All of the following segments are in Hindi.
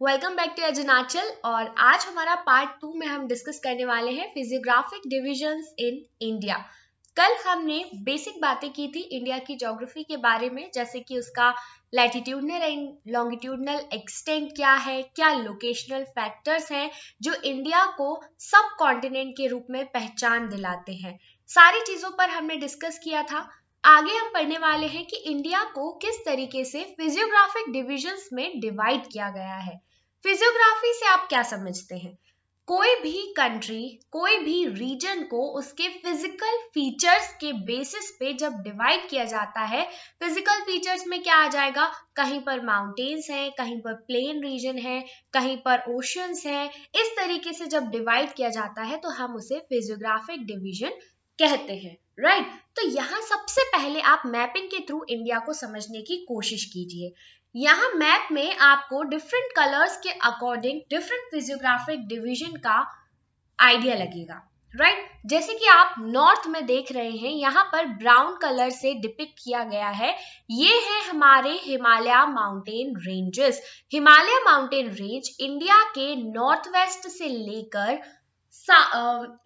Welcome back to Arunachal. और आज हमारा पार्ट 2 में हम डिस्कस करने वाले हैं फिजियोग्राफिक डिविजन्स इन इंडिया। कल हमने बेसिक बातें की थी इंडिया की ज्योग्राफी के बारे में, जैसे कि उसका लैटिट्यूडनल एंड लॉन्गिट्यूडनल एक्सटेंट क्या है, क्या लोकेशनल फैक्टर्स हैं जो इंडिया को सब कॉन्टिनेंट के रूप में पहचान दिलाते हैं। सारी चीजों पर हमने डिस्कस किया था। आगे हम पढ़ने वाले हैं कि इंडिया को किस तरीके से फिजियोग्राफिक डिविजन्स में डिवाइड किया गया है। फिजियोग्राफी से आप क्या समझते हैं? कोई भी कंट्री, कोई भी रीजन को उसके फिजिकल फीचर्स के बेसिस पे जब डिवाइड किया जाता है, फिजिकल फीचर्स में क्या आ जाएगा? कहीं पर माउंटेन्स हैं, कहीं पर प्लेन रीजन है, कहीं पर ओशंस हैं। इस तरीके से जब डिवाइड किया जाता है तो हम उसे फिजियोग्राफिक डिवीजन कहते हैं, राइट? तो यहाँ सबसे पहले आप मैपिंग के थ्रू इंडिया को समझने की कोशिश कीजिए। यहाँ मैप में आपको डिफरेंट कलर्स के अकॉर्डिंग डिफरेंट फिजियोग्राफिक डिवीजन का आइडिया लगेगा, राइट? जैसे कि आप नॉर्थ में देख रहे हैं, यहाँ पर ब्राउन कलर से डिपिक्ट किया गया है। ये है हमारे Himalaya mountain ranges. Himalaya mountain range India के नॉर्थ वेस्ट से लेकर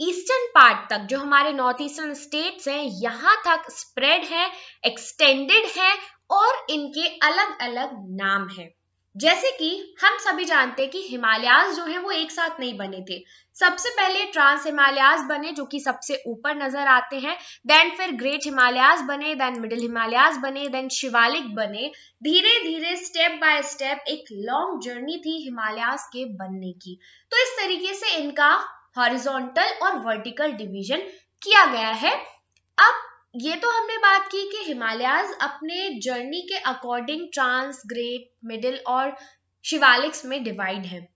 ईस्टर्न पार्ट तक, जो हमारे नॉर्थ ईस्टर्न स्टेट्स हैं, यहाँ तक स्प्रेड है, एक्सटेंडेड है और इनके अलग अलग नाम है। जैसे कि हम सभी जानते हैं कि हिमालयाज जो है वो एक साथ नहीं बने थे। सबसे पहले ट्रांस हिमालयाज बने जो कि सबसे ऊपर नजर आते हैं, देन फिर ग्रेट हिमालयाज बने, देन मिडिल हिमालयाज बने, देन शिवालिक बने। धीरे धीरे स्टेप बाय स्टेप एक लॉन्ग जर्नी थी हिमालयाज के बनने की। तो इस तरीके से इनका हॉरिजॉन्टल और वर्टिकल डिवीजन किया गया है। अब ये तो हमने बात की कि हिमालयाज अपने जर्नी के अकॉर्डिंग ट्रांस, ग्रेट, मिडिल और शिवालिक्स में डिवाइड है।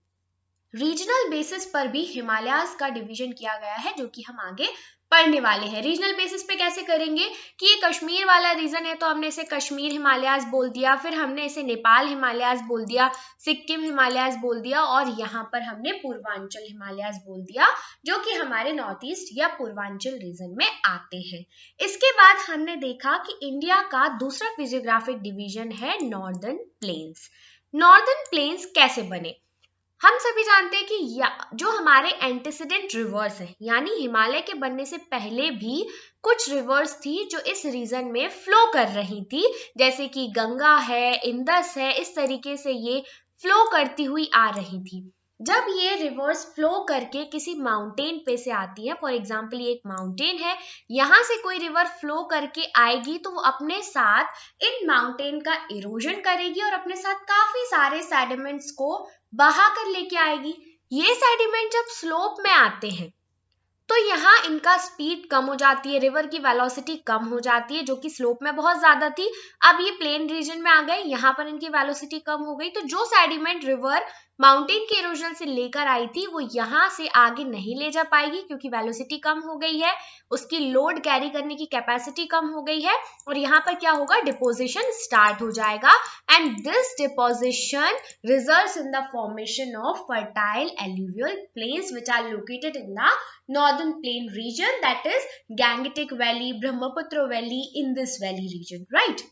रीजनल बेसिस पर भी हिमालयाज का डिवीजन किया गया है, जो कि हम आगे पढ़ने वाले हैं। रीजनल बेसिस पे कैसे करेंगे कि ये कश्मीर वाला रीजन है तो हमने इसे कश्मीर हिमालयाज बोल दिया, फिर हमने इसे नेपाल हिमालयाज बोल दिया, सिक्किम हिमालयाज बोल दिया और यहाँ पर हमने पूर्वांचल हिमालयाज बोल दिया, जो कि हमारे नॉर्थ ईस्ट या पूर्वांचल रीजन में आते हैं। इसके बाद हमने देखा कि इंडिया का दूसरा फिजियोग्राफिक डिवीजन है नॉर्दर्न प्लेन्स। नॉर्दर्न प्लेन्स कैसे बने? हम सभी जानते हैं कि जो हमारे एंटीसीडेंट रिवर्स है, यानी हिमालय के बनने से पहले भी कुछ रिवर्स थी जो इस रीजन में फ्लो कर रही थी, जैसे कि गंगा है, इंदस है। इस तरीके से ये फ्लो करती हुई आ रही थी। जब ये रिवर्स फ्लो करके किसी माउंटेन पे से आती है, फॉर एग्जाम्पल ये एक माउंटेन है, यहाँ से कोई रिवर फ्लो करके आएगी तो वो अपने साथ इन माउंटेन का इरोजन करेगी और अपने साथ काफी सारे सेडिमेंट्स को बहा कर लेके आएगी। ये सेडिमेंट जब स्लोप में आते हैं तो यहाँ इनका स्पीड कम हो जाती है, रिवर की वेलोसिटी कम हो जाती है, जो कि स्लोप में बहुत ज्यादा थी। अब ये प्लेन रीजन में आ गए, यहाँ पर इनकी वेलोसिटी कम हो गई, तो जो सेडिमेंट रिवर माउंटेन के इरोजन से लेकर आई थी वो यहाँ से आगे नहीं ले जा पाएगी, क्योंकि वेलोसिटी कम हो गई है, उसकी लोड कैरी करने की कैपेसिटी कम हो गई है और यहाँ पर क्या होगा? डिपोजिशन स्टार्ट हो जाएगा and this deposition results in the formation of fertile alluvial plains which are located in the northern plain region, that is Gangetic Valley, Brahmaputra Valley, in this valley region, right?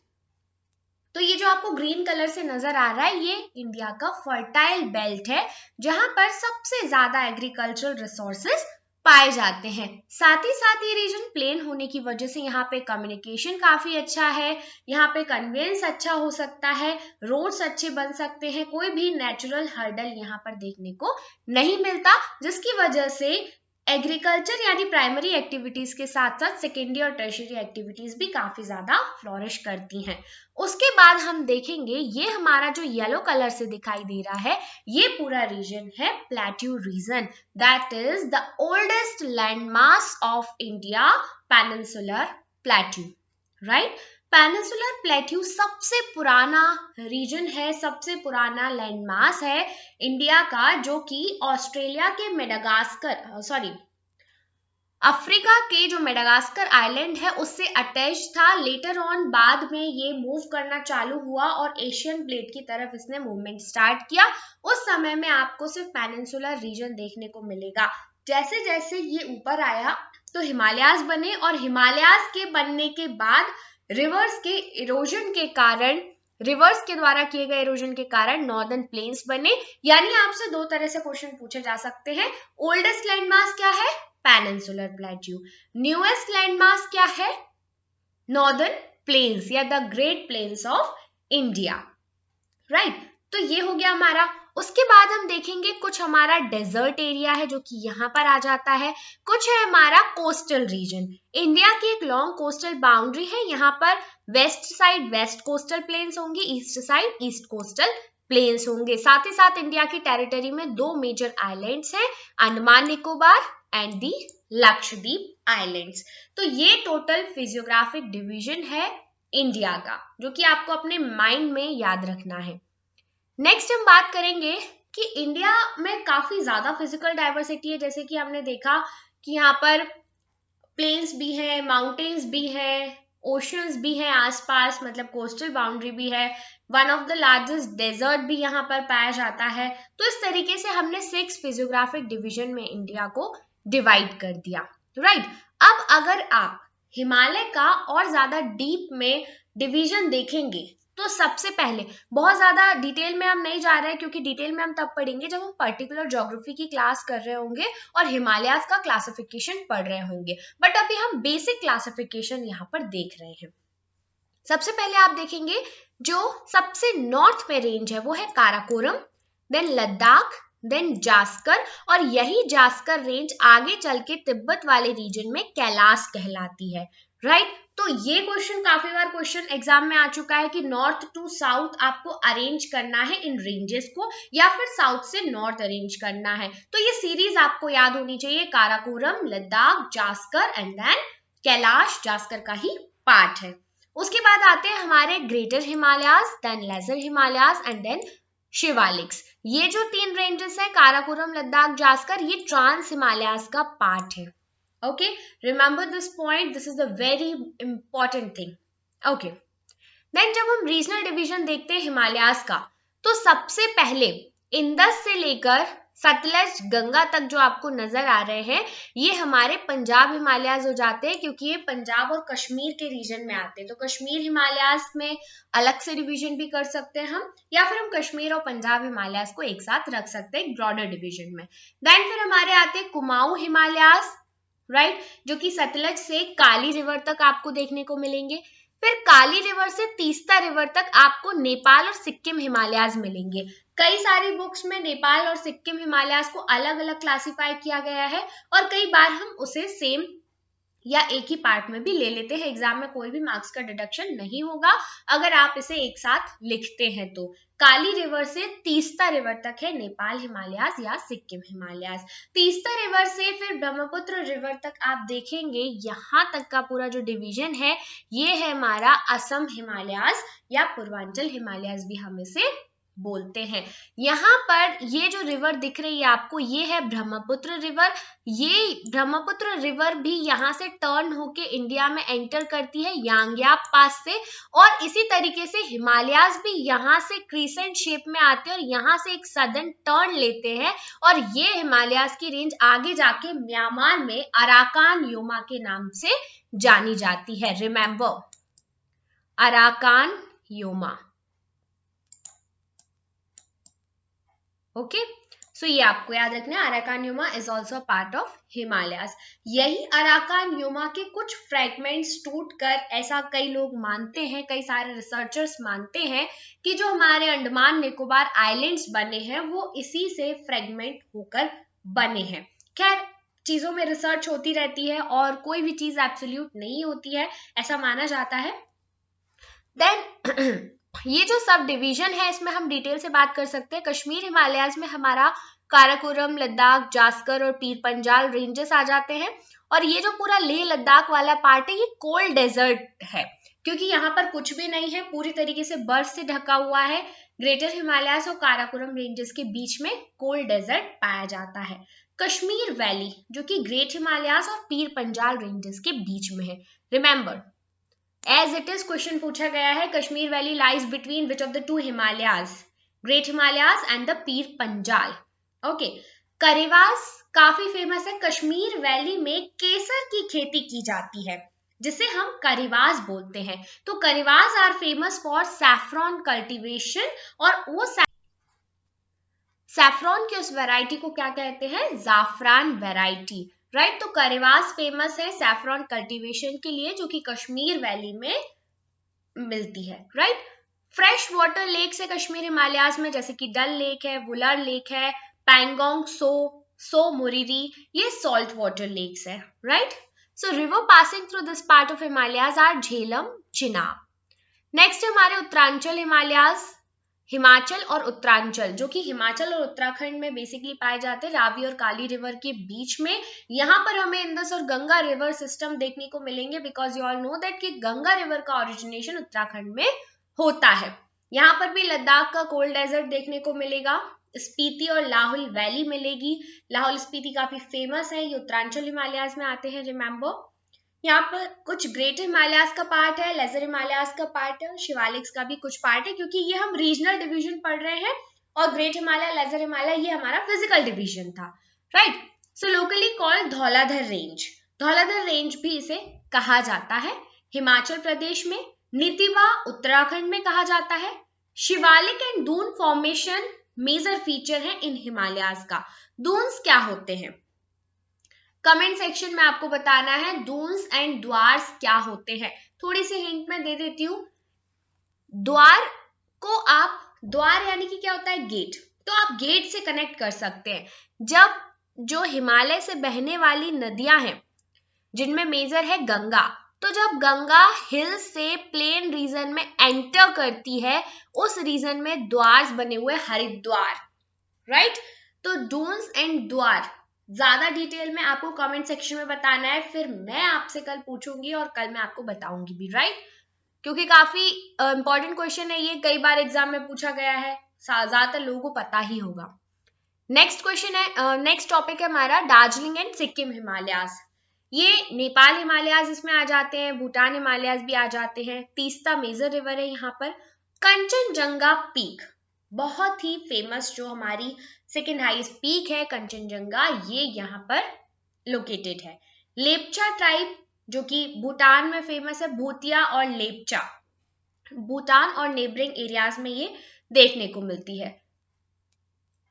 तो ये जो आपको ग्रीन कलर से नजर आ रहा है, ये इंडिया का फर्टाइल बेल्ट है, जहां पर सबसे ज्यादा एग्रीकल्चरल रिसोर्सेज पाए जाते हैं। साथ ही साथ ये रीजन प्लेन होने की वजह से यहाँ पे कम्युनिकेशन काफी अच्छा है, यहाँ पे कन्वेंस अच्छा हो सकता है, रोड्स अच्छे बन सकते हैं, कोई भी नेचुरल हर्डल यहाँ पर देखने को नहीं मिलता, जिसकी वजह से एग्रीकल्चर यानी प्राइमरी एक्टिविटीज के साथ साथ सेकेंडरी और टर्शियरी एक्टिविटीज भी काफी ज्यादा फ्लोरिश करती हैं। उसके बाद हम देखेंगे, ये हमारा जो येलो कलर से दिखाई दे रहा है, ये पूरा रीजन है plateau region, that is the oldest landmass of India, peninsular plateau, right? Peninsular plateau सबसे पुराना रीजन है, सबसे पुराना लैंडमास है इंडिया का, जो कि ऑस्ट्रेलिया के अफ्रीका के जो मेडागास्कर आइलैंड है उससे अटैच था। लेटर ऑन बाद में ये मूव करना चालू हुआ और एशियन प्लेट की तरफ इसने मूवमेंट स्टार्ट किया। उस समय में आपको सिर्फ पेनिनसुलर रीजन देखने को मिलेगा। जैसे जैसे ये ऊपर आया तो हिमालयाज बने और हिमालयाज के बनने के बाद रिवर्स के इरोजन के कारण रिवर्स के द्वारा किए गए इरोजन के कारण नॉर्दर्न प्लेन्स बने। यानी आपसे दो तरह से क्वेश्चन पूछे जा सकते हैं। ओल्डेस्ट लैंडमास क्या है? Peninsular plateau. न्यूएस्ट लैंडमास क्या है? नॉर्दर्न प्लेन्स या the great plains of India, right. तो ये हो गया हमारा। उसके बाद हम देखेंगे कुछ हमारा डेजर्ट एरिया है जो कि यहाँ पर आ जाता है, कुछ है हमारा कोस्टल रीजन। इंडिया की एक लॉन्ग कोस्टल बाउंड्री है, यहाँ पर west side west coastal plains होंगे, east side east coastal plains होंगे। साथ ही साथ इंडिया की टेरिटरी में दो मेजर आइलैंड्स हैं, Andaman Nicobar and the Lakshadweep islands. तो ये टोटल फिजियोग्राफिक डिवीजन है इंडिया का, जो कि आपको अपने माइंड में याद रखना है। नेक्स्ट हम बात करेंगे कि इंडिया में काफी ज्यादा फिजिकल डाइवर्सिटी है। जैसे कि हमने देखा कि यहाँ पर प्लेन्स भी है, माउंटेन्स भी है, ओशंस भी है आसपास, मतलब कोस्टल बाउंड्री भी है, one of the largest desert भी यहाँ पर पाया जाता है। तो इस तरीके से हमने 6 फिजियोग्राफिक डिवीजन में इंडिया को डिवाइड कर दिया, राइट। अब अगर आप हिमालय का और ज्यादा डीप में डिवीजन देखेंगे तो सबसे पहले, बहुत ज्यादा डिटेल में हम नहीं जा रहे हैं क्योंकि डिटेल में हम तब पढ़ेंगे जब हम पर्टिकुलर ज्योग्राफी की क्लास कर रहे होंगे और हिमालयाज का क्लासिफिकेशन पढ़ रहे होंगे, बट अभी हम बेसिक क्लासिफिकेशन यहाँ पर देख रहे हैं। सबसे पहले आप देखेंगे जो सबसे नॉर्थ में रेंज है वो है काराकोरम, देन लद्दाख, देन जास्कर, और यही जास्कर रेंज आगे चल के तिब्बत वाले रीजन में कैलाश कहलाती है, राइट। तो ये क्वेश्चन काफी बार क्वेश्चन एग्जाम में आ चुका है कि नॉर्थ टू साउथ आपको अरेंज करना है इन रेंजेस को, या फिर साउथ से नॉर्थ अरेंज करना है। तो ये सीरीज आपको याद होनी चाहिए, काराकोरम, लद्दाख, जास्कर एंड देन कैलाश जास्कर का ही पार्ट है। उसके बाद आते हैं हमारे greater Himalayas, then lesser Himalayas and then Shivaliks. ये जो 3 रेंजेस हैं काराकोरम, लद्दाख, जास्कर, ये ट्रांस हिमालयाज का पार्ट है। Okay, remember this point, this is a very important thing. Okay, then जब हम रीजनल डिवीजन देखते हैं हिमालयाज का, तो सबसे पहले इंदस से लेकर सतलज गंगा तक जो आपको नजर आ रहे हैं, ये हमारे पंजाब हिमालयाज हो जाते हैं, क्योंकि ये पंजाब और कश्मीर के रीजन में आते हैं। तो कश्मीर हिमालयाज में अलग से डिवीजन भी कर सकते हैं हम, या फिर हम कश्मीर और पंजाब हिमालयाज को एक साथ रख सकते हैं ब्रॉडर डिवीजन में। देन फिर हमारे आते हैं कुमाऊं हिमालयाज, राइट, जो कि सतलज से काली रिवर तक आपको देखने को मिलेंगे। फिर काली रिवर से तीस्ता रिवर तक आपको नेपाल और सिक्किम हिमालयाज मिलेंगे। कई सारी बुक्स में नेपाल और सिक्किम हिमालयाज को अलग अलग क्लासिफाई किया गया है, और कई बार हम उसे सेम या एक ही पार्ट में भी ले लेते हैं। एग्जाम में कोई भी मार्क्स का डिडक्शन नहीं होगा अगर आप इसे एक साथ लिखते हैं। तो काली रिवर से तीस्ता रिवर तक है नेपाल हिमालयाज या सिक्किम हिमालयाज। तीस्ता रिवर से फिर ब्रह्मपुत्र रिवर तक आप देखेंगे, यहाँ तक का पूरा जो डिवीजन है ये है हमारा असम हिमालयाज या पूर्वांचल हिमालयाज भी हम इसे बोलते हैं। यहाँ पर ये जो रिवर दिख रही है आपको, ये है ब्रह्मपुत्र रिवर। ये ब्रह्मपुत्र रिवर भी यहाँ से टर्न होके इंडिया में एंटर करती है यांग्याप पास से, और इसी तरीके से हिमालयाज भी यहाँ से क्रीसेंट शेप में आते हैं और यहाँ से एक सदर्न टर्न लेते हैं, और ये हिमालयाज की रेंज आगे जाके म्यांमार में अराकान योमा के नाम से जानी जाती है। Remember, Arakan Yoma. ओके, सो ये आपको याद रखना है, Arakan Yoma is also part of Himalayas. यही अराकान योमा के कुछ फ्रेगमेंट्स टूटकर, ऐसा कई लोग मानते हैं, कई सारे रिसर्चर्स मानते हैं कि जो हमारे अंडमान निकोबार आइलैंड्स बने हैं वो इसी से फ्रेगमेंट होकर बने हैं। खैर, चीजों में रिसर्च होती रहती है और कोई भी चीज एब्सोल्यूट नहीं होती है, ऐसा माना जाता है। देन ये जो सब डिवीजन है इसमें हम डिटेल से बात कर सकते हैं। कश्मीर हिमालयाज में हमारा काराकोरम, लद्दाख, जास्कर और पीर पंजाल रेंजेस आ जाते हैं, और ये जो पूरा लेह लद्दाख वाला पार्ट है ये कोल्ड डेजर्ट है, क्योंकि यहाँ पर कुछ भी नहीं है, पूरी तरीके से बर्फ से ढका हुआ है। ग्रेटर हिमालयाज और काराकोरम रेंजेस के बीच में कोल्ड डेजर्ट पाया जाता है। कश्मीर वैली जो कि ग्रेट हिमालयाज और पीर पंजाल रेंजेस के बीच में है। Remember, as it is question पूछा गया है, Kashmir valley lies between which of the 2 Himalayas, great Himalayas and the Pir Panjal. Okay, करेवास काफी फेमस है। कश्मीर वैली में केसर की खेती की जाती है, जिसे हम करिवास बोलते हैं। तो Karewas are famous for saffron cultivation, और वो सैफरॉन की उस वैरायटी को क्या कहते हैं, जाफरान वैरायटी, राइट। तो करिवास फेमस है सैफरॉन कल्टीवेशन के लिए, जो कि कश्मीर वैली में मिलती है, राइट। फ्रेश वाटर लेक्स है कश्मीर हिमालयाज में, जैसे कि डल लेक है, वुलर लेक है, पैंगोंग सो मुरिरी, ये सॉल्ट वाटर लेक्स है, right. So river passing through this part of Himalayas are Jhelum, Chenab. Next हमारे उत्तरांचल हिमालयाज, हिमाचल और उत्तरांचल, जो कि हिमाचल और उत्तराखंड में बेसिकली पाए जाते हैं, रावी और काली रिवर के बीच में। यहाँ पर हमें इंदस और गंगा रिवर सिस्टम देखने को मिलेंगे, because you all know that कि गंगा रिवर का ओरिजिनेशन उत्तराखंड में होता है। यहाँ पर भी लद्दाख का कोल्ड डेजर्ट देखने को मिलेगा, स्पीति और लाहौल वैली मिलेगी। लाहौल स्पीति काफी फेमस है, ये उत्तरांचल हिमालयाज में आते हैं, रिमेंबर। यहाँ पर कुछ ग्रेटर हिमालयाज का पार्ट है, लेजर हिमालयाज का पार्ट है, और शिवालिक्स का भी कुछ पार्ट है, क्योंकि ये हम रीजनल डिवीजन पढ़ रहे हैं, और ग्रेट हिमालय, लेजर हिमालय ये हमारा फिजिकल डिवीजन था, right. So locally called Dhauladhar range, Dhauladhar range भी इसे कहा जाता है, हिमाचल प्रदेश में। नीतिवा उत्तराखंड में कहा जाता है। Shivalik and Doon formation major feature है इन हिमालयाज का। दून्स क्या होते हैं, कमेंट सेक्शन में आपको बताना है दून्स एंड द्वार्स क्या होते हैं। थोड़ी सी हिंट मैं दे देती हूँ। द्वार को आप, द्वार यानी कि क्या होता है, गेट, तो आप गेट से कनेक्ट कर सकते हैं। जब जो हिमालय से बहने वाली नदियां हैं, जिनमें मेजर है गंगा, तो जब गंगा हिल से प्लेन रीजन में एंटर करती है, उस रीजन में द्वार बने हुए, हरिद्वार, राइट। तो डून्स एंड द्वार ज्यादा डिटेल में आपको कमेंट सेक्शन में बताना है, फिर मैं आपसे कल पूछूंगी और कल मैं आपको बताऊंगी भी, राइट, क्योंकि काफी इंपॉर्टेंट क्वेश्चन है ये, कई बार एग्जाम में पूछा गया है, ज्यादातर लोगों को पता ही होगा। नेक्स्ट क्वेश्चन है, नेक्स्ट टॉपिक है हमारा दार्जिलिंग एंड सिक्किम हिमालयाज। ये नेपाल हिमालयाज इसमें आ जाते हैं, भूटान हिमालयाज भी आ जाते हैं। तीस्ता मेजर रिवर है यहाँ पर। कंचनजंगा पीक बहुत ही फेमस, जो हमारी सेकेंड हाईएस्ट पीक है कंचनजंगा, ये यहाँ पर लोकेटेड है। लेपचा ट्राइब जो कि भूटान में फेमस है, भूतिया और लेपचा, भूटान और नेबरिंग एरियाज में ये देखने को मिलती है।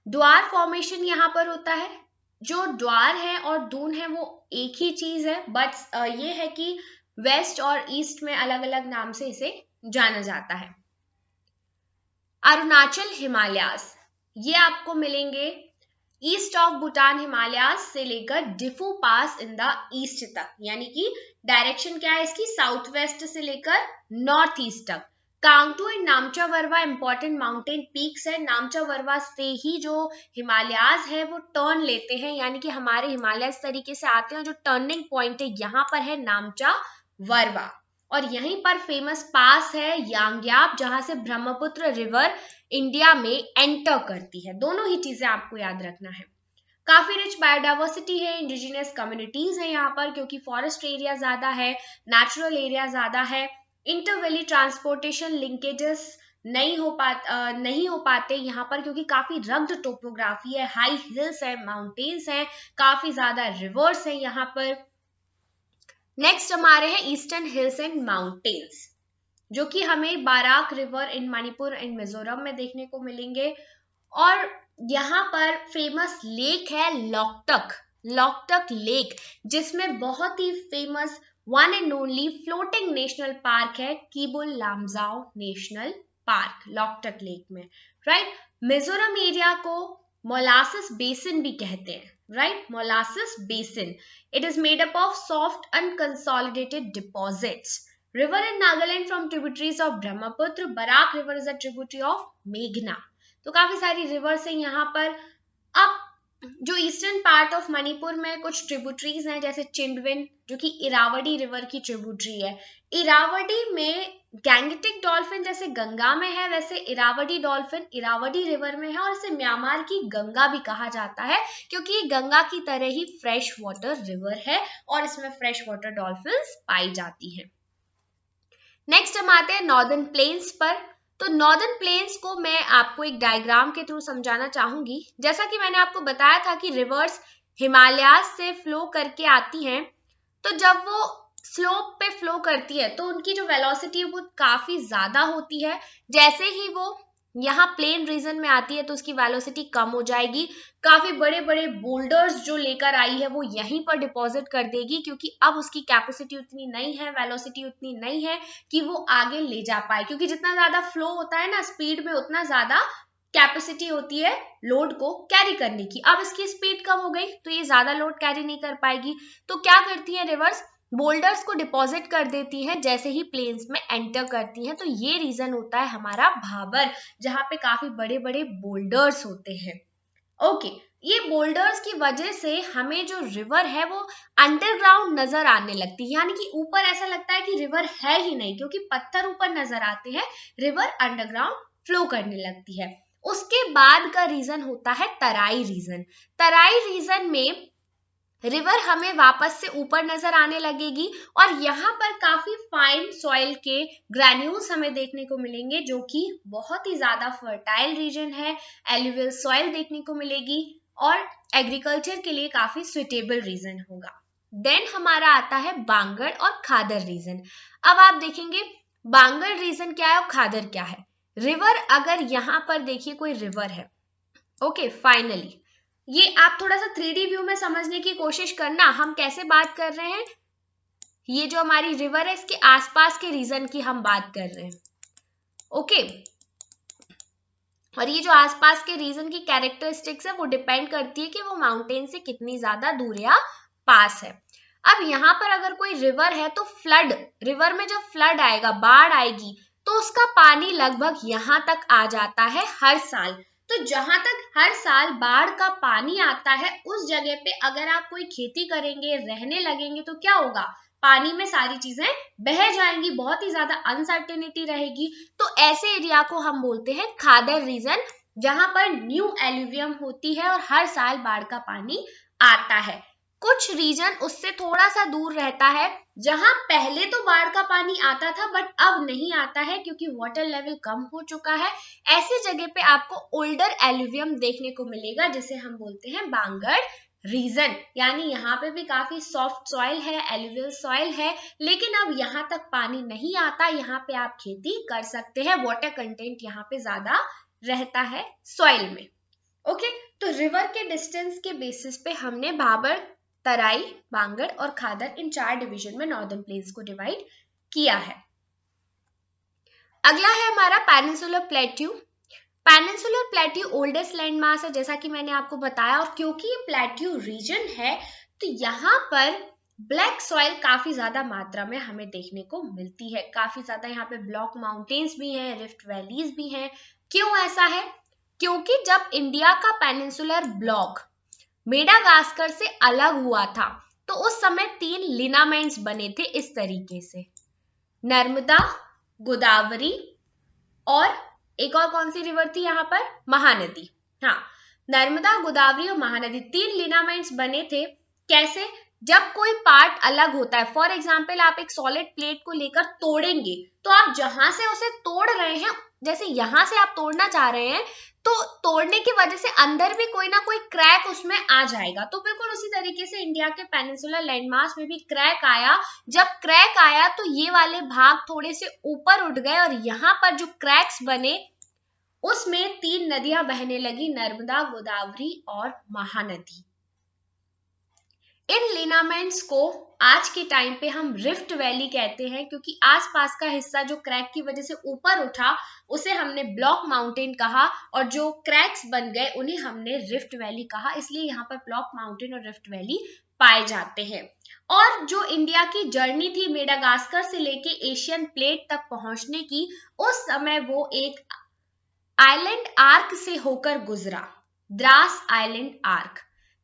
द्वार फॉर्मेशन यहाँ पर होता है। जो द्वार है और दून है वो एक ही चीज है, बट ये है कि वेस्ट और ईस्ट में अलग अलग नाम से इसे जाना जाता है। अरुणाचल हिमालयाज, ये आपको मिलेंगे ईस्ट ऑफ भूटान हिमालयाज से लेकर डिफू पास इन द ईस्ट तक, यानी कि डायरेक्शन क्या है इसकी, साउथ वेस्ट से लेकर नॉर्थ ईस्ट तक। Kangto and Namcha Barwa important mountain peaks है। नामचा वरवा से ही जो हिमालयाज है वो टर्न लेते हैं, यानी कि हमारे हिमालय इस तरीके से आते हैं, जो टर्निंग पॉइंट है यहाँ पर है नामचा वरवा। और यहीं पर फेमस पास है यांग्याप, जहां से ब्रह्मपुत्र रिवर इंडिया में एंटर करती है। दोनों ही चीजें आपको याद रखना है। काफी रिच बायोडाइवर्सिटी है, इंडिजिनियस कम्युनिटीज है यहाँ पर, क्योंकि फॉरेस्ट एरिया ज्यादा है, नेचुरल एरिया ज्यादा है। इंटरवैली ट्रांसपोर्टेशन लिंकेजेस नहीं हो पाते यहाँ पर, क्योंकि काफी रग्ड टोपोग्राफी है, हाई हिल्स है, माउंटेन्स है, काफी ज्यादा रिवर्स है यहाँ पर। नेक्स्ट हमारे हैं ईस्टर्न हिल्स एंड माउंटेन्स, जो कि हमें Barak river in Manipur and Mizoram में देखने को मिलेंगे। और यहाँ पर फेमस लेक है लॉकटक, लॉकटक लेक, जिसमें बहुत ही famous one and only floating national park है, Keibul Lamjao national park, Loktak lake में, राइट। मिजोरम एरिया को मोलासिस बेसिन भी कहते हैं, right? Molasses basin. It is made up of soft unconsolidated deposits. River in Nagaland from tributaries of Brahmaputra. Barak river is a tributary of Meghna. तो काफी सारी रिवर्स है यहाँ पर। अब जो ईस्टर्न पार्ट ऑफ मणिपुर में कुछ ट्रिब्यूटरीज हैं, जैसे चिंडविन जो कि इरावदी रिवर की ट्रिब्यूटरी है। इरावदी में गैंगेटिक डॉल्फिन जैसे गंगा में है, वैसे इरावदी डॉल्फिन इरावदी रिवर में है, और इसे म्यांमार की गंगा भी कहा जाता है, क्योंकि ये गंगा की तरह ही फ्रेश वाटर रिवर है और इसमें फ्रेश वाटर डॉल्फिन्स पाई जाती हैं। नेक्स्ट हम आते हैं नॉर्दर्न प्लेन्स पर। तो नॉर्दर्न प्लेन्स को मैं आपको एक डायग्राम के थ्रू समझाना चाहूंगी। जैसा कि मैंने आपको बताया था कि रिवर्स हिमालयाज से फ्लो करके आती हैं, तो जब वो स्लोप पे फ्लो करती है तो उनकी जो वेलोसिटी है वो काफी ज्यादा होती है। जैसे ही वो यहाँ प्लेन रीजन में आती है तो उसकी वेलोसिटी कम हो जाएगी। काफी बड़े बड़े बोल्डर्स जो लेकर आई है वो यहीं पर डिपॉजिट कर देगी, क्योंकि अब उसकी कैपेसिटी उतनी नहीं है, वेलोसिटी उतनी नहीं है कि वो आगे ले जा पाए, क्योंकि जितना ज्यादा फ्लो होता है ना स्पीड में, उतना ज्यादा कैपेसिटी होती है लोड को कैरी करने की। अब इसकी स्पीड कम हो गई तो ये ज्यादा लोड कैरी नहीं कर पाएगी। तो क्या करती है रिवर्स, बोल्डर्स को डिपॉजिट कर देती हैं जैसे ही प्लेन्स में एंटर करती हैं। तो ये रीजन होता है हमारा भाबर, जहां पे काफी बड़े बड़े बोल्डर्स होते हैं। ओके, ये बोल्डर्स की वजह से हमें जो रिवर है वो अंडरग्राउंड नजर आने लगती है, यानी कि ऊपर ऐसा लगता है कि रिवर है ही नहीं, क्योंकि पत्थर ऊपर नजर आते हैं, रिवर अंडरग्राउंड फ्लो करने लगती है। उसके बाद का रीजन होता है तराई रीजन। तराई रीजन में रिवर हमें वापस से ऊपर नजर आने लगेगी और यहाँ पर काफी फाइन सॉइल के ग्रैन्यूल्स हमें देखने को मिलेंगे, जो कि बहुत ही ज्यादा फर्टाइल रीजन है। एलुवियल सॉइल देखने को मिलेगी और एग्रीकल्चर के लिए काफी सुइटेबल रीजन होगा। देन हमारा आता है बांगड़ और खादर रीजन। अब आप देखेंगे बांगड़ रीजन क्या है और खादर क्या है। रिवर, अगर यहाँ पर देखिए कोई रिवर है, ओके फाइनली ये आप थोड़ा सा 3D व्यू में समझने की कोशिश करना, हम कैसे बात कर रहे हैं। ये जो हमारी रिवर है इसके आसपास के रीजन की हम बात कर रहे हैं, ओके। और ये जो आसपास के रीजन की कैरेक्टरिस्टिक्स है वो डिपेंड करती है कि वो माउंटेन से कितनी ज्यादा दूर या पास है। अब यहाँ पर अगर कोई रिवर है तो फ्लड, रिवर में जब फ्लड आएगा, बाढ़ आएगी, तो उसका पानी लगभग यहाँ तक आ जाता है हर साल। तो जहां तक हर साल बाढ़ का पानी आता है उस जगह पे अगर आप कोई खेती करेंगे, रहने लगेंगे, तो क्या होगा, पानी में सारी चीजें बह जाएंगी, बहुत ही ज्यादा अनसर्टेनिटी रहेगी। तो ऐसे एरिया को हम बोलते हैं खादर रीजन, जहां पर न्यू एल्यूवियम होती है और हर साल बाढ़ का पानी आता है। कुछ रीजन उससे थोड़ा सा दूर रहता है, जहां पहले तो बाढ़ का पानी आता था बट अब नहीं आता है क्योंकि वाटर लेवल कम हो चुका है। ऐसी जगह पे आपको ओल्डर एल्यूवियम देखने को मिलेगा, जिसे हम बोलते हैं बांगड़ रीजन। यानी यहाँ पे भी काफी सॉफ्ट सॉइल है, एल्यूवियल सॉइल है, लेकिन अब यहाँ तक पानी नहीं आता, यहाँ पे आप खेती कर सकते हैं, वाटर कंटेंट यहाँ पे ज्यादा रहता है सॉइल में। ओके, तो रिवर के डिस्टेंस के बेसिस पे हमने भाबर, तराई, बांगड़ और खादर इन 4 डिवीजन में नॉर्दर्न प्लेन्स को डिवाइड किया है। अगला है हमारा peninsular plateau. Peninsular plateau oldest land mass है, जैसा कि मैंने आपको बताया, और क्योंकि ये प्लेट्यू रीजन है तो यहाँ पर ब्लैक सॉइल काफी ज्यादा मात्रा में हमें देखने को मिलती है। काफी ज्यादा यहाँ पे ब्लॉक माउंटेन्स भी हैं, रिफ्ट वैलीज भी हैं। क्यों ऐसा है, क्योंकि जब इंडिया का पेनिनसुलर ब्लॉक मेडागास्कर से अलग हुआ था तो उस समय 3 लिनामेंट्स बने थे इस तरीके से, नर्मदा, गोदावरी और एक और कौन सी रिवर थी यहाँ पर, महानदी। हाँ, नर्मदा, गोदावरी और महानदी, 3 लिनामेंट्स बने थे। कैसे, जब कोई पार्ट अलग होता है, फॉर एग्जाम्पल आप एक सॉलिड प्लेट को लेकर तोड़ेंगे तो आप जहां से उसे तोड़ रहे हैं, जैसे यहां से आप तोड़ना चाह रहे हैं तो तोड़ने की वजह से अंदर भी कोई ना कोई क्रैक उसमें आ जाएगा। तो बिल्कुल उसी तरीके से इंडिया के पेनिनसुलर लैंडमास में भी क्रैक आया। जब क्रैक आया तो ये वाले भाग थोड़े से ऊपर उठ गए और यहाँ पर जो क्रैक्स बने उसमें 3 नदियां बहने लगी, नर्मदा, गोदावरी और महानदी। इन लिनामेंट्स को आज के टाइम पे हम रिफ्ट वैली कहते हैं, क्योंकि आसपास का हिस्सा जो क्रैक की वजह से ऊपर उठा उसे हमने ब्लॉक माउंटेन कहा और जो क्रैक्स बन गए उन्हें हमने रिफ्ट वैली कहा। इसलिए यहाँ पर ब्लॉक माउंटेन और रिफ्ट वैली पाए जाते हैं। और जो इंडिया की जर्नी थी मेडागास्कर से लेके एशियन प्लेट तक पहुंचने की, उस समय वो एक आइलैंड आर्क से होकर गुजरा, Dras island arc.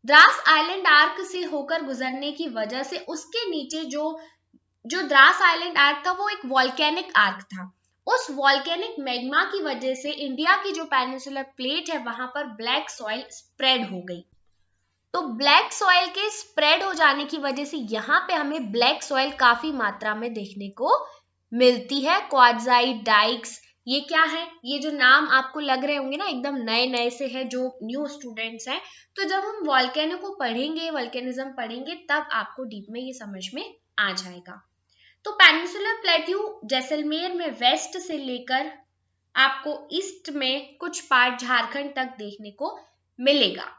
Dras island arc से होकर गुजरने की वजह से उसके नीचे जो द्रास आइलैंड आर्क था वो एक वॉल्केनिक आर्क था। उस वॉल्केनिक मैग्मा की वजह से इंडिया की जो पेनिनसुलर प्लेट है वहां पर ब्लैक सॉइल स्प्रेड हो गई। तो ब्लैक सॉइल के स्प्रेड हो जाने की वजह से यहाँ पे हमें ब्लैक सॉइल काफी मात्रा में देखने को मिलती है। क्वार्ट्जाइट, डाइक्स, ये क्या है, ये जो नाम आपको लग रहे होंगे ना एकदम नए नए से है जो न्यू स्टूडेंट्स हैं, तो जब हम वॉल्केनो को पढ़ेंगे, वॉल्केनिज्म पढ़ेंगे, तब आपको डीप में ये समझ में आ जाएगा। तो पेनिनसुलर प्लेट्यू जैसलमेर में वेस्ट से लेकर आपको ईस्ट में कुछ पार्ट झारखंड तक देखने को मिलेगा।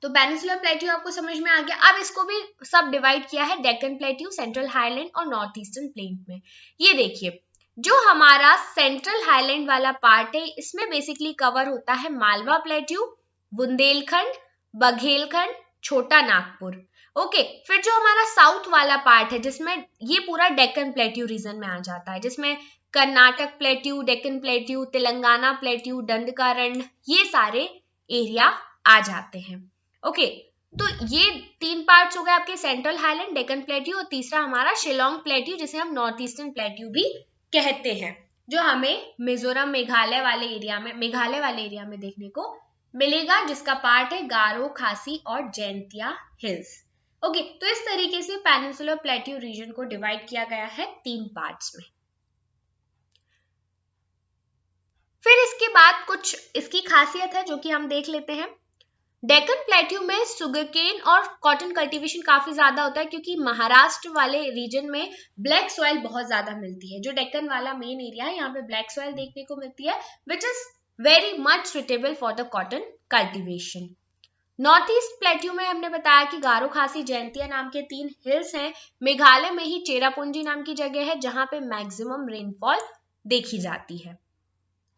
तो पेनिनसुलर प्लेट्यू आपको समझ में आ गया। अब इसको भी सब डिवाइड किया है डेक्कन प्लेट्यू, सेंट्रल हाईलैंड और नॉर्थ ईस्टर्न प्लेन में। ये देखिए जो हमारा सेंट्रल हाईलैंड वाला पार्ट है इसमें बेसिकली कवर होता है मालवा प्लेट्यू, बुंदेलखंड, बघेलखंड, छोटा नागपुर। ओके, फिर जो हमारा साउथ वाला पार्ट है जिसमें ये पूरा डेक्कन प्लेट्यू रीजन में आ जाता है, जिसमें Karnataka plateau, Deccan plateau, Telangana plateau, Dandakaranya, ये सारे एरिया आ जाते हैं। ओके, तो ये 3 पार्ट्स हो गए आपके सेंट्रल हाईलैंड, डेक्कन प्लेट्यू और तीसरा हमारा शिलोंग प्लेट्यू जिसे हम नॉर्थ ईस्टर्न प्लेट्यू भी कहते हैं, जो हमें मिजोरम मेघालय वाले एरिया में देखने को मिलेगा, जिसका पार्ट है गारो, खासी और जैंतिया हिल्स। ओके, तो इस तरीके से पेनिनसुलर प्लेट्यू रीजन को डिवाइड किया गया है 3 पार्ट्स में। फिर इसके बाद कुछ इसकी खासियत है जो कि हम देख लेते हैं। डेक्कन प्लेट्यू में सुगरकेन और कॉटन कल्टीवेशन काफी ज्यादा होता है क्योंकि महाराष्ट्र वाले रीजन में ब्लैक सॉइल बहुत ज्यादा मिलती है। जो डेक्कन वाला मेन एरिया है यहाँ पे ब्लैक सॉइल देखने को मिलती है which is very much suitable for the cotton cultivation. North east plateau में हमने बताया कि गारो, खासी, जैंतिया नाम के 3 हिल्स हैं। मेघालय में ही चेरापूंजी नाम की जगह है जहां पे मैक्सिमम रेनफॉल देखी जाती है।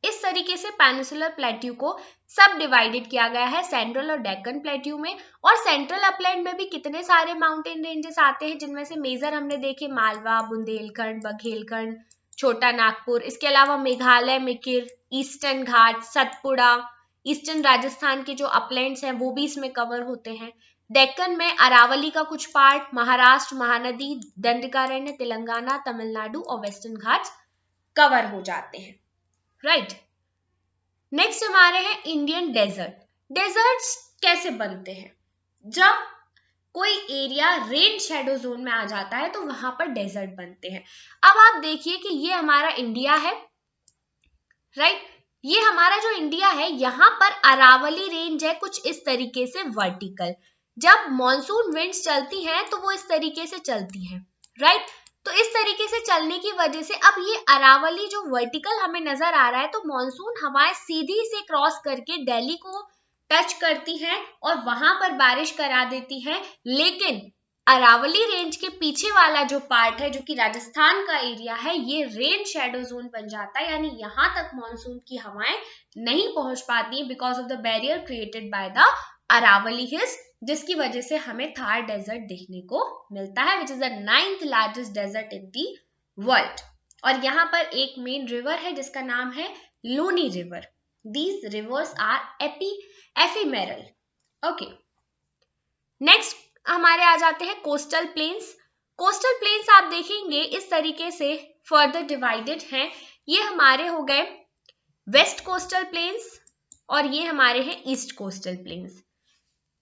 इस तरीके से पेनिनसुलर प्लेट्यू को सब डिवाइडेड किया गया है सेंट्रल और डेक्कन प्लेट्यू में। और सेंट्रल अपलैंड में भी कितने सारे माउंटेन रेंजेस आते हैं जिनमें से मेजर हमने देखे मालवा, बुंदेलखंड, बघेलखंड, छोटा नागपुर। इसके अलावा मेघालय में किर, ईस्टर्न घाट, सतपुड़ा, ईस्टर्न राजस्थान के जो अपलैंड्स हैं वो भी इसमें कवर होते हैं। डेक्कन में अरावली का कुछ पार्ट, महाराष्ट्र, महानदी, दंडकारण्य, तेलंगाना, तमिलनाडु और वेस्टर्न घाट्स कवर हो जाते हैं। राइट, नेक्स्ट हमारे हैं इंडियन डेजर्ट। डेजर्ट्स कैसे बनते हैं? जब कोई एरिया रेन शेडो जोन में आ जाता है तो वहां पर डेजर्ट बनते हैं। अब आप देखिए कि ये हमारा इंडिया है, राइट, ये हमारा जो इंडिया है यहाँ पर अरावली रेंज है कुछ इस तरीके से वर्टिकल। जब मॉनसून विंड्स चलती हैं तो वो इस तरीके से चलती हैं, राइट। तो इस तरीके से चलने की वजह से अब ये अरावली जो वर्टिकल हमें नजर आ रहा है तो मॉनसून हवाएं सीधी से क्रॉस करके दिल्ली को टच करती हैं और वहां पर बारिश करा देती हैं। लेकिन अरावली रेंज के पीछे वाला जो पार्ट है जो कि राजस्थान का एरिया है, ये रेन शेडो जोन बन जाता है, यानी यहाँ तक मॉनसून की हवाएं नहीं पहुंच पाती because of the barrier created by the Aravalli hills, जिसकी वजह से हमें थार डेजर्ट देखने को मिलता है which is the 9th largest desert in the world. और यहाँ पर एक मेन रिवर है जिसका नाम है Luni river. These rivers are ephemeral. Okay, next हमारे आ जाते हैं कोस्टल प्लेन्स। कोस्टल प्लेन्स आप देखेंगे इस तरीके से फर्दर डिवाइडेड हैं। ये हमारे हो गए वेस्ट कोस्टल प्लेन्स और ये हमारे हैं east coastal plains.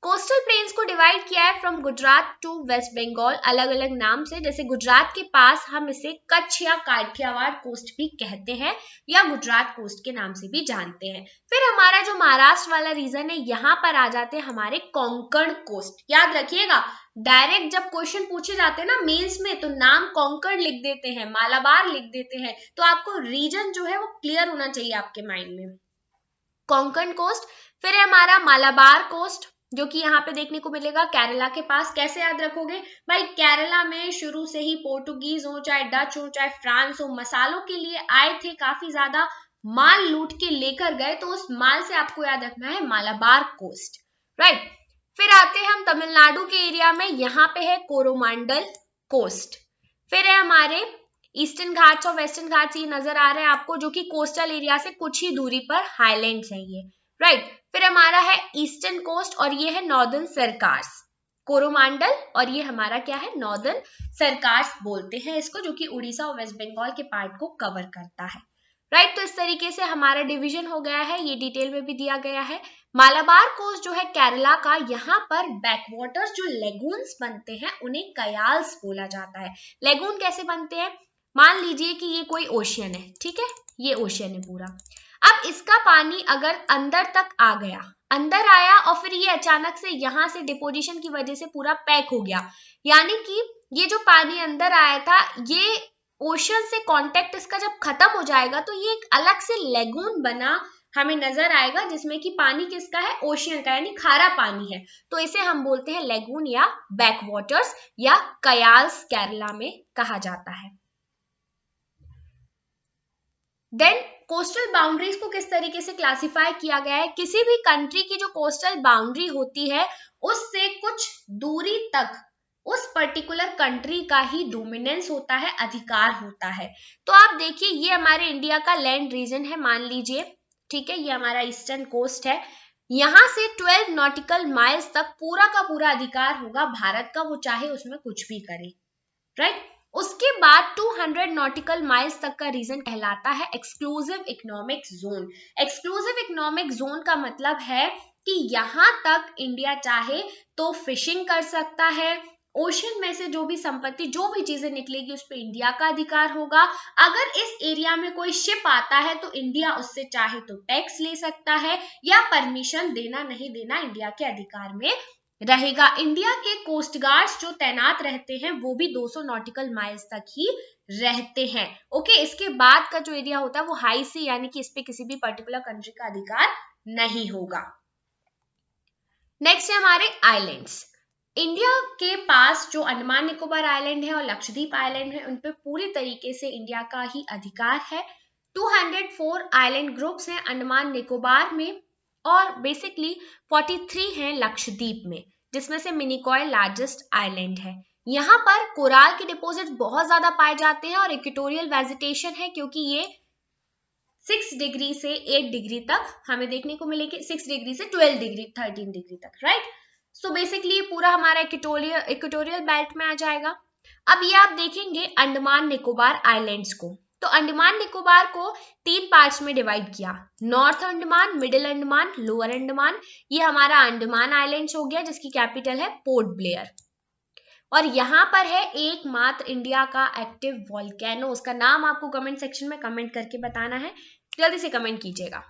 Coastal plains को डिवाइड किया है फ्रॉम गुजरात टू वेस्ट बंगाल अलग अलग नाम से। जैसे गुजरात के पास हम इसे कच्छ या काठियावाड़ कोस्ट भी कहते हैं या गुजरात कोस्ट के नाम से भी जानते हैं। फिर हमारा जो महाराष्ट्र वाला रीजन है यहाँ पर आ जाते हैं हमारे कोंकण कोस्ट। याद रखिएगा, डायरेक्ट जब क्वेश्चन पूछे जाते हैं ना मेंस में तो नाम कोंकण लिख देते हैं, मालाबार लिख देते हैं, तो आपको रीजन जो है वो क्लियर होना चाहिए आपके माइंड में। कोंकण कोस्ट। फिर है हमारा मालाबार कोस्ट जो कि यहाँ पे देखने को मिलेगा केरला के पास। कैसे याद रखोगे भाई, केरला में शुरू से ही पोर्टुगीज हो, चाहे डच हो, चाहे फ्रांस हो, मसालों के लिए आए थे, काफी ज्यादा माल लूट के लेकर गए, तो उस माल से आपको याद रखना है मालाबार कोस्ट, राइट। फिर आते हैं हम तमिलनाडु के एरिया में, यहाँ पे है कोरोमांडल कोस्ट। फिर है हमारे ईस्टर्न घाट्स और वेस्टर्न घाट्स, ये नजर आ रहे हैं आपको, जो कि कोस्टल एरिया से कुछ ही दूरी पर हाईलैंड्स है ये, राइट। फिर हमारा है ईस्टर्न कोस्ट और ये है नॉर्दर्न सरकार्स, कोरोमांडल, और ये हमारा क्या है नॉर्दर्न सरकार्स बोलते हैं इसको, जो कि उड़ीसा और वेस्ट बंगाल के पार्ट को कवर करता है, राइट। तो इस तरीके से हमारा डिवीजन हो गया है, ये डिटेल में भी दिया गया है। मालाबार कोस्ट जो है केरला का, यहाँ पर बैकवाटर्स जो लेगून्स बनते हैं उन्हें कयाल्स बोला जाता है। लेगून कैसे बनते हैं, मान लीजिए कि ये कोई ओशियन है, ठीक है, ये ओशियन है पूरा। अब इसका पानी अगर अंदर तक आ गया, अंदर आया और फिर ये अचानक से यहाँ से डिपोजिशन की वजह से पूरा पैक हो गया, यानी कि ये जो पानी अंदर आया था, ये ओशन से कांटेक्ट इसका जब खत्म हो जाएगा तो ये एक अलग से लेगून बना हमें नजर आएगा, जिसमें कि पानी किसका है, ओशियन का, यानी खारा पानी है। तो इसे हम बोलते हैं लेगून या बैक वाटर्स या कयाल्स केरला में कहा जाता है। देन कोस्टल बाउंड्रीज को किस तरीके से क्लासिफाई किया गया है, किसी भी कंट्री की जो कोस्टल बाउंड्री होती है उससे कुछ दूरी तक उस पर्टिकुलर कंट्री का ही डोमिनेंस होता है, अधिकार होता है। तो आप देखिए ये हमारे इंडिया का लैंड रीजन है, मान लीजिए, ठीक है, ये हमारा ईस्टर्न कोस्ट है, यहां से 12 नॉटिकल माइल्स तक पूरा का पूरा अधिकार होगा भारत का, वो चाहे उसमें कुछ भी करे, राइट। उसके बाद 200 नॉटिकल माइल्स तक का रीजन कहलाता है exclusive economic zone. Exclusive economic zone का मतलब है कि यहां तक इंडिया चाहे तो फिशिंग कर सकता है, ओशन में से जो भी संपत्ति, जो भी चीजें निकलेगी उस पर इंडिया का अधिकार होगा। अगर इस एरिया में कोई शिप आता है तो इंडिया उससे चाहे तो टैक्स ले सकता है, या परमिशन देना नहीं देना इंडिया के अधिकार में रहेगा। इंडिया के कोस्ट गार्ड्स जो तैनात रहते हैं वो भी 200 नॉटिकल माइल्स तक ही रहते हैं। ओके, इसके बाद का जो एरिया होता है वो हाई सी, यानी कि इस पे किसी भी पर्टिकुलर कंट्री का अधिकार नहीं होगा। नेक्स्ट है हमारे आइलैंड्स। इंडिया के पास जो अंडमान निकोबार आइलैंड है और लक्षद्वीप आइलैंड है, उन पे पूरी तरीके से इंडिया का ही अधिकार है। 204 आइलैंड ग्रुप्स हैं अंडमान निकोबार में और बेसिकली 43 हैं लक्षद्वीप में, जिसमें से मिनिकॉय लार्जेस्ट आइलैंड है। यहाँ पर कोराल के डिपॉजिट बहुत ज्यादा पाए जाते हैं और इक्वेटोरियल वेजिटेशन है, क्योंकि ये 6 डिग्री से 8 डिग्री तक हमें देखने को मिलेगी, 6 डिग्री से 12 डिग्री 13 डिग्री तक, राइट। सो बेसिकली ये पूरा हमारा इक्वेटोरियल बेल्ट में आ जाएगा। अब ये आप देखेंगे अंडमान निकोबार आइलैंड्स को, तो अंडमान निकोबार को 3 पार्ट्स में डिवाइड किया, north Andaman, middle Andaman, lower Andaman. ये हमारा अंडमान आइलैंड्स हो गया, जिसकी कैपिटल है पोर्ट ब्लेयर। और यहाँ पर है एकमात्र इंडिया का एक्टिव वॉल्केनो, उसका नाम आपको कमेंट सेक्शन में कमेंट करके बताना है, जल्दी से कमेंट कीजिएगा।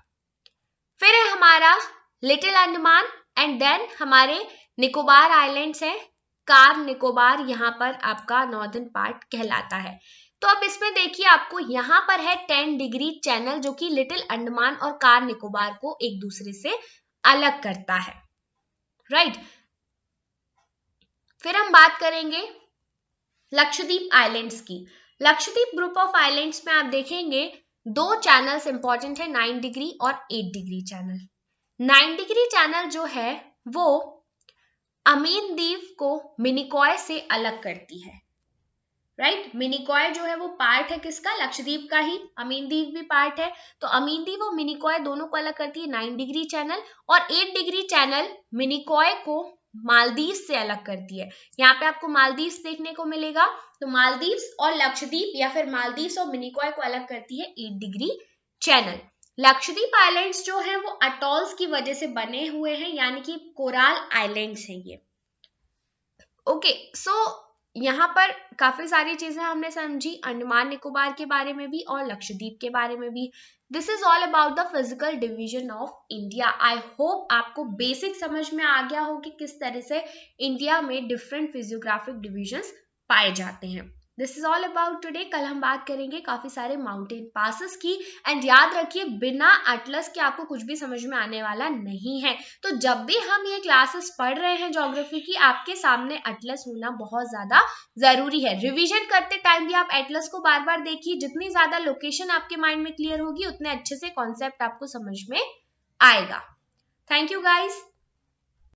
फिर है हमारा लिटिल अंडमान एंड देन हमारे निकोबार आइलैंड्स है, कार निकोबार यहाँ पर आपका नॉर्दर्न पार्ट कहलाता है। तो अब इसमें देखिए आपको यहाँ पर है 10 डिग्री चैनल, जो कि लिटिल अंडमान और कार निकोबार को एक दूसरे से अलग करता है, राइट। फिर हम बात करेंगे लक्षद्वीप आइलैंड्स की। लक्षद्वीप ग्रुप ऑफ आइलैंड्स में आप देखेंगे 2 चैनल्स इंपॉर्टेंट है, 9 डिग्री और 8 डिग्री चैनल। 9 डिग्री चैनल जो है वो अमीन द्वीप को मिनिकॉय से अलग करती है, राइट। मिनिकॉय जो है वो पार्ट है किसका, लक्षद्वीप का ही, अमीन द्वीप भी पार्ट है। तो अमीन द्वीप और मिनिकॉय दोनों को अलग करती है 9 डिग्री चैनल, और 8 डिग्री चैनल मिनिकॉय को मालदीव से अलग करती है। यहाँ पे आपको मालदीव देखने को मिलेगा, तो मालदीव और लक्षद्वीप या फिर मालदीव और मिनिकॉय को अलग करती है 8 डिग्री चैनल। लक्षद्वीप आइलैंड्स जो हैं वो अटॉल्स की वजह से बने हुए हैं, यानी कि कोराल आइलैंड्स हैं ये। ओके, सो यहाँ पर काफी सारी चीजें हमने समझी, अंडमान निकोबार के बारे में भी और लक्षद्वीप के बारे में भी। This is all about the physical division of India. I hope आपको बेसिक समझ में आ गया हो कि किस तरह से इंडिया में डिफरेंट फिजियोग्राफिक डिविजन्स पाए जाते हैं। This is all about today. कल हम बात करेंगे काफी सारे माउंटेन पासेस की, एंड याद रखिए बिना एटलस के आपको कुछ भी समझ में आने वाला नहीं है। तो जब भी हम ये क्लासेस पढ़ रहे हैं ज्योग्राफी की, आपके सामने एटलस होना बहुत ज्यादा जरूरी है। रिवीजन करते टाइम भी आप एटलस को बार बार देखिए, जितनी ज्यादा लोकेशन आपके माइंड में क्लियर होगी उतने अच्छे से कॉन्सेप्ट आपको समझ में आएगा। Thank you guys.